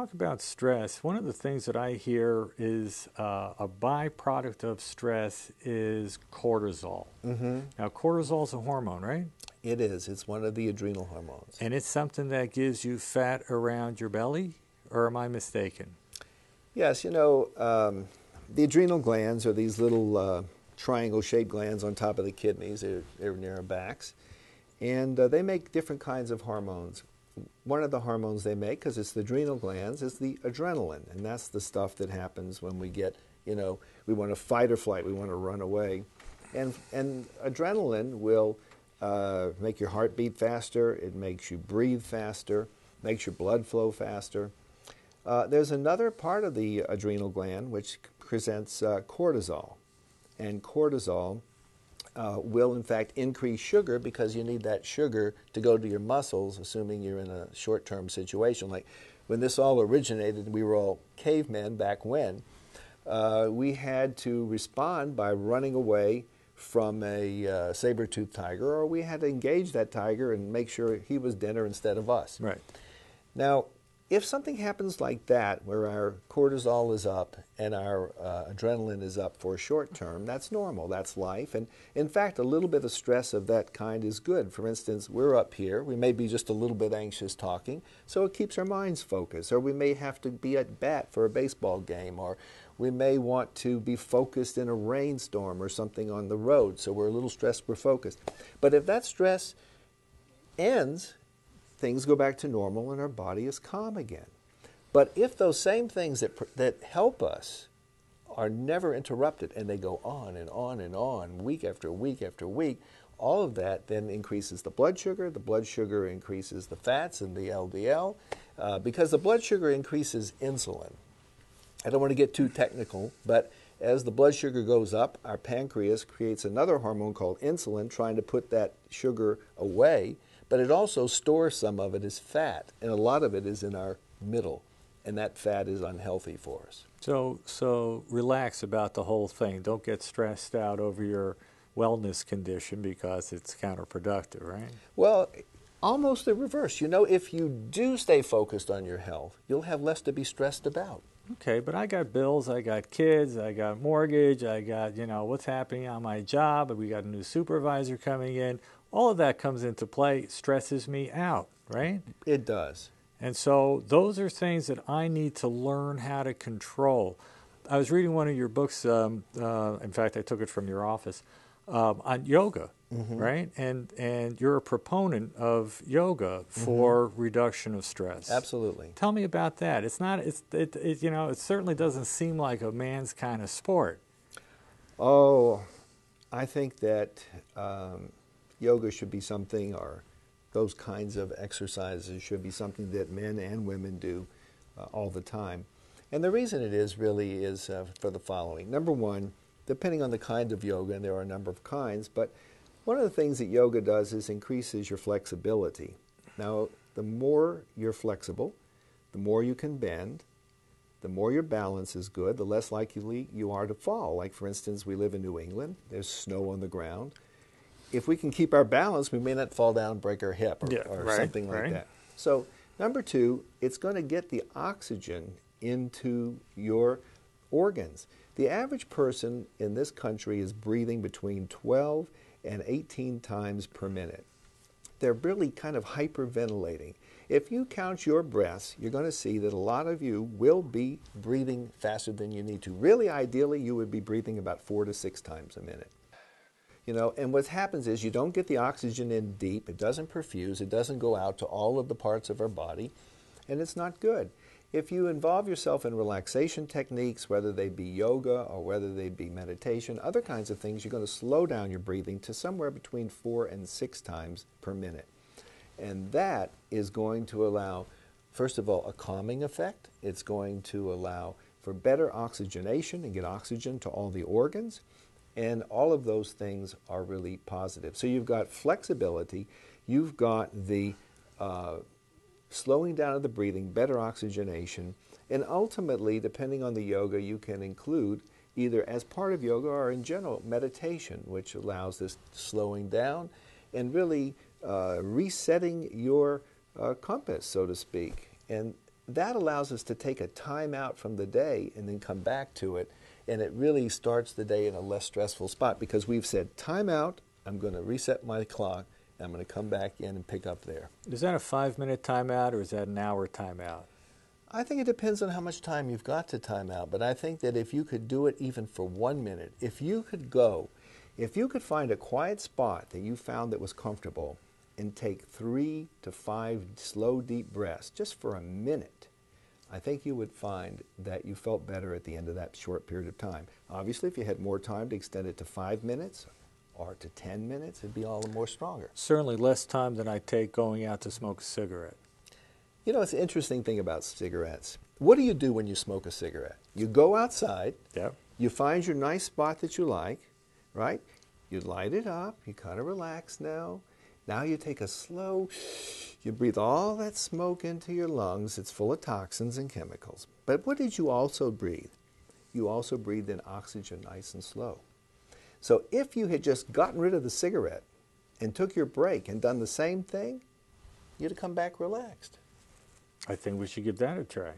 talk about stress, one of the things that I hear is a byproduct of stress is cortisol. Now, cortisol is a hormone, right? It is. It's one of the adrenal hormones. And it's something that gives you fat around your belly, or am I mistaken? Yes, the adrenal glands are these little triangle-shaped glands on top of the kidneys. They're near our backs. And they make different kinds of hormones. One of the hormones they make, because it's the adrenal glands, is the adrenaline. And that's the stuff that happens when we get, we want to fight or flight. We want to run away. And adrenaline will make your heart beat faster. It makes you breathe faster, makes your blood flow faster. There's another part of the adrenal gland which presents cortisol. And cortisol will, in fact, increase sugar because you need that sugar to go to your muscles, assuming you're in a short-term situation. Like when this all originated, we were all cavemen back when. We had to respond by running away from a saber-toothed tiger, or we had to engage that tiger and make sure he was dinner instead of us. Right. Now, if something happens like that, where our cortisol is up and our adrenaline is up for a short term, that's normal, that's life. And in fact, a little bit of stress of that kind is good. For instance, we're up here, we may be just a little bit anxious talking, so it keeps our minds focused. Or we may have to be at bat for a baseball game, or we may want to be focused in a rainstorm or something on the road, so we're a little stressed, we're focused. But if that stress ends, things go back to normal and our body is calm again. But if those same things that help us are never interrupted and they go on and on and on, week after week after week, all of that then increases the blood sugar increases the fats and the LDL, because the blood sugar increases insulin. I don't want to get too technical, but as the blood sugar goes up, our pancreas creates another hormone called insulin trying to put that sugar away. But it also stores some of it as fat, and a lot of it is in our middle, and that fat is unhealthy for us. So relax about the whole thing. Don't get stressed out over your wellness condition because it's counterproductive, right? Well, almost the reverse. If you do stay focused on your health, you'll have less to be stressed about. Okay, but I got bills, I got kids, I got mortgage, I got, what's happening on my job, we got a new supervisor coming in. All of that comes into play, stresses me out, right? It does. And so those are things that I need to learn how to control. I was reading one of your books, in fact, I took it from your office, on yoga, right? And you're a proponent of yoga for reduction of stress. Absolutely. Tell me about that. It certainly doesn't seem like a man's kind of sport. Oh, I think that yoga should be something, or those kinds of exercises should be something that men and women do all the time. And the reason it is really is for the following. Number one, depending on the kind of yoga, and there are a number of kinds, but one of the things that yoga does is increases your flexibility. Now, the more you're flexible, the more you can bend, the more your balance is good, the less likely you are to fall. Like, for instance, we live in New England. There's snow on the ground. If we can keep our balance, we may not fall down and break our hip or something like that. So, number two, it's going to get the oxygen into your organs. The average person in this country is breathing between 12 and 18 times per minute. They're really kind of hyperventilating. If you count your breaths, you're going to see that a lot of you will be breathing faster than you need to. Really, ideally, you would be breathing about 4 to 6 times a minute. And what happens is you don't get the oxygen in deep, it doesn't perfuse, it doesn't go out to all of the parts of our body, and it's not good. If you involve yourself in relaxation techniques, whether they be yoga or whether they be meditation, other kinds of things, you're going to slow down your breathing to somewhere between 4 and 6 times per minute. And that is going to allow, first of all, a calming effect. It's going to allow for better oxygenation and get oxygen to all the organs. And all of those things are really positive. So you've got flexibility, you've got the slowing down of the breathing, better oxygenation, and ultimately, depending on the yoga, you can include either as part of yoga or in general meditation, which allows this slowing down and really resetting your compass, so to speak. And that allows us to take a time out from the day and then come back to it. And it really starts the day in a less stressful spot because we've said, time out, I'm going to reset my clock, and I'm going to come back in and pick up there. Is that a 5-minute timeout or is that an hour timeout? I think it depends on how much time you've got to time out, but I think that if you could do it even for 1 minute, if you could find a quiet spot that you found that was comfortable and take 3 to 5 slow, deep breaths just for a minute, I think you would find that you felt better at the end of that short period of time. Obviously, if you had more time to extend it to 5 minutes or to 10 minutes, it'd be all the more stronger. Certainly less time than I take going out to smoke a cigarette. You know, it's an interesting thing about cigarettes. What do you do when you smoke a cigarette? You go outside, Yep. you find your nice spot that you like, right? You light it up, you kind of relax now. Now you take a slow, you breathe all that smoke into your lungs. It's full of toxins and chemicals. But what did you also breathe? You also breathed in oxygen nice and slow. So if you had just gotten rid of the cigarette and took your break and done the same thing, you'd have come back relaxed. I think we should give that a try.